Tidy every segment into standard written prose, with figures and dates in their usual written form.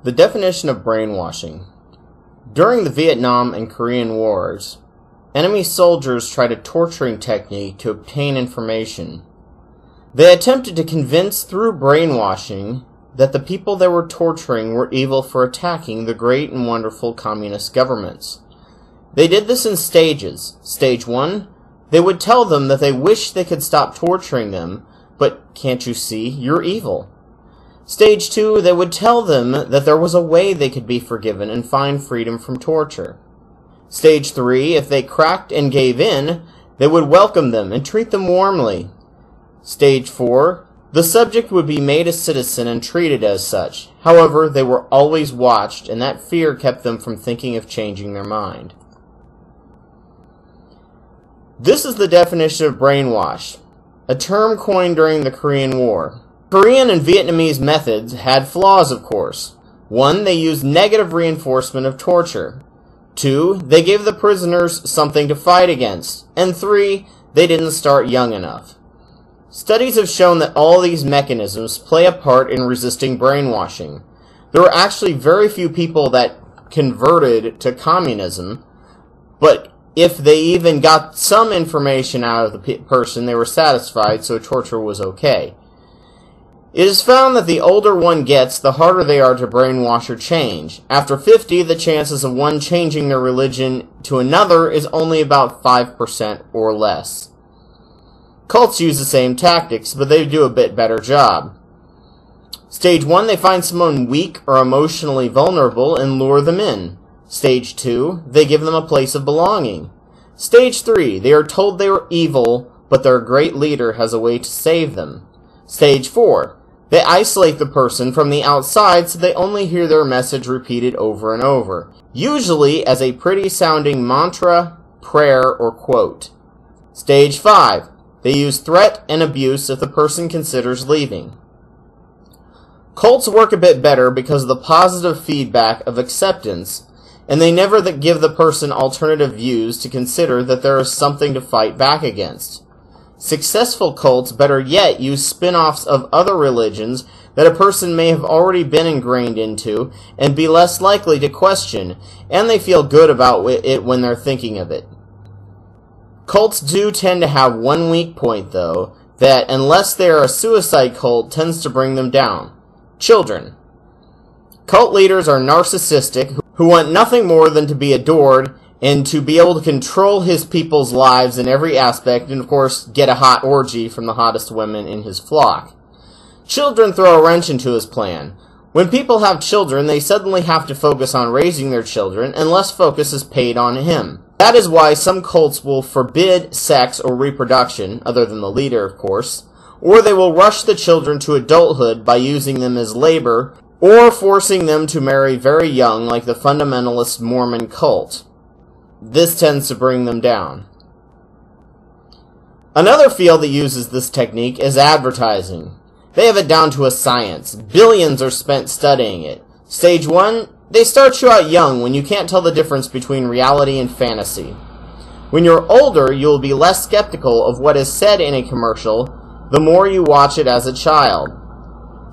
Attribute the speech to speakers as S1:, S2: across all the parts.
S1: The definition of brainwashing. During the Vietnam and Korean Wars, enemy soldiers tried a torturing technique to obtain information. They attempted to convince through brainwashing that the people they were torturing were evil for attacking the great and wonderful communist governments. They did this in stages. Stage 1, they would tell them that they wished they could stop torturing them, but can't you see, you're evil. Stage 2, they would tell them that there was a way they could be forgiven and find freedom from torture. Stage 3, if they cracked and gave in, they would welcome them and treat them warmly. Stage 4, the subject would be made a citizen and treated as such. However, they were always watched, and that fear kept them from thinking of changing their mind. This is the definition of brainwash, a term coined during the Korean War. Korean and Vietnamese methods had flaws, of course. 1, they used negative reinforcement of torture. 2, they gave the prisoners something to fight against. And 3, they didn't start young enough. Studies have shown that all these mechanisms play a part in resisting brainwashing. There were actually very few people that converted to communism, but if they even got some information out of the person, they were satisfied, so torture was okay. It is found that the older one gets, the harder they are to brainwash or change. After 50, the chances of one changing their religion to another is only about 5% or less. Cults use the same tactics, but they do a bit better job. Stage 1, they find someone weak or emotionally vulnerable and lure them in. Stage 2, they give them a place of belonging. Stage 3, they are told they are evil, but their great leader has a way to save them. Stage 4, they isolate the person from the outside so they only hear their message repeated over and over, usually as a pretty-sounding mantra, prayer, or quote. Stage 5, they use threat and abuse if the person considers leaving. Cults work a bit better because of the positive feedback of acceptance, and they never give the person alternative views to consider that there is something to fight back against. Successful cults, better yet, use spin-offs of other religions that a person may have already been ingrained into and be less likely to question, and they feel good about it when they're thinking of it. Cults do tend to have one weak point, though, that, unless they are a suicide cult, tends to bring them down. Children. Cult leaders are narcissistic, who want nothing more than to be adored and to be able to control his people's lives in every aspect, and of course, get a hot orgy from the hottest women in his flock. Children throw a wrench into his plan. When people have children, they suddenly have to focus on raising their children, and less focus is paid on him. That is why some cults will forbid sex or reproduction, other than the leader, of course, or they will rush the children to adulthood by using them as labor, or forcing them to marry very young, like the fundamentalist Mormon cult. This tends to bring them down. Another field that uses this technique is advertising. They have it down to a science. Billions are spent studying it. Stage 1, they start you out young when you can't tell the difference between reality and fantasy. When you're older, you will be less skeptical of what is said in a commercial the more you watch it as a child.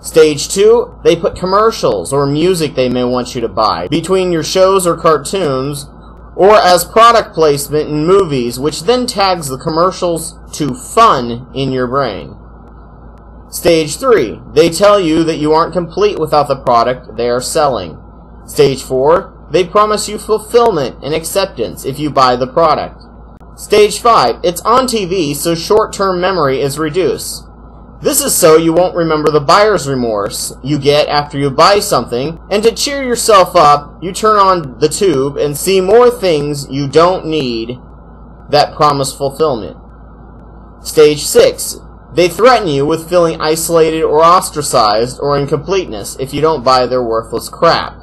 S1: Stage 2, they put commercials or music they may want you to buy between your shows or cartoons, or as product placement in movies, which then tags the commercials to fun in your brain. Stage 3, they tell you that you aren't complete without the product they are selling. Stage 4, they promise you fulfillment and acceptance if you buy the product. Stage 5, it's on TV, so short-term memory is reduced. This is so you won't remember the buyer's remorse you get after you buy something, and to cheer yourself up, you turn on the tube and see more things you don't need that promise fulfillment. Stage 6, they threaten you with feeling isolated or ostracized or incompleteness if you don't buy their worthless crap.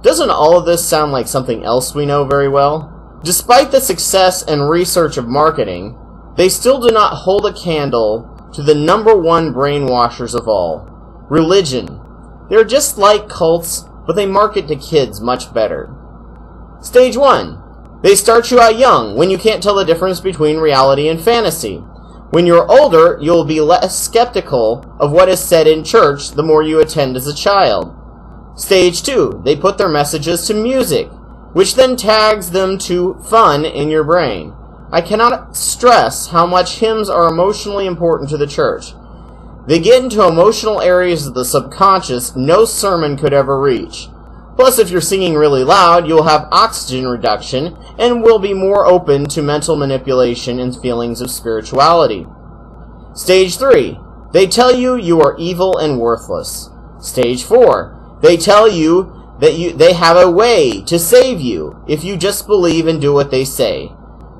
S1: Doesn't all of this sound like something else we know very well? Despite the success and research of marketing, they still do not hold a candle to the #1 brainwashers of all, religion. They're just like cults, but they market to kids much better. Stage 1. They start you out young, when you can't tell the difference between reality and fantasy. When you're older, you'll be less skeptical of what is said in church the more you attend as a child. Stage 2, they put their messages to music, which then tags them to fun in your brain. I cannot stress how much hymns are emotionally important to the church. They get into emotional areas of the subconscious no sermon could ever reach. Plus, if you're singing really loud, you'll have oxygen reduction and will be more open to mental manipulation and feelings of spirituality. Stage 3, they tell you you are evil and worthless. Stage 4, they tell you that they have a way to save you if you just believe and do what they say.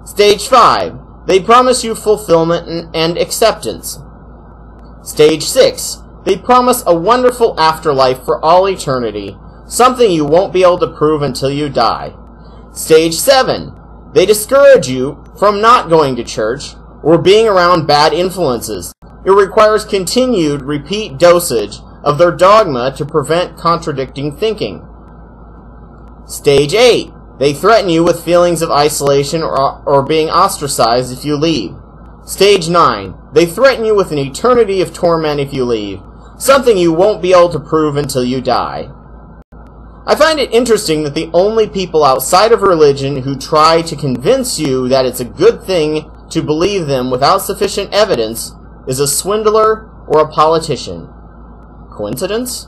S1: Stage 5, they promise you fulfillment and acceptance. Stage 6, they promise a wonderful afterlife for all eternity, something you won't be able to prove until you die. Stage 7, they discourage you from not going to church or being around bad influences. It requires continued repeat dosage of their dogma to prevent contradicting thinking. Stage 8, they threaten you with feelings of isolation or being ostracized if you leave. Stage 9, they threaten you with an eternity of torment if you leave, something you won't be able to prove until you die. I find it interesting that the only people outside of religion who try to convince you that it's a good thing to believe them without sufficient evidence is a swindler or a politician. Coincidence?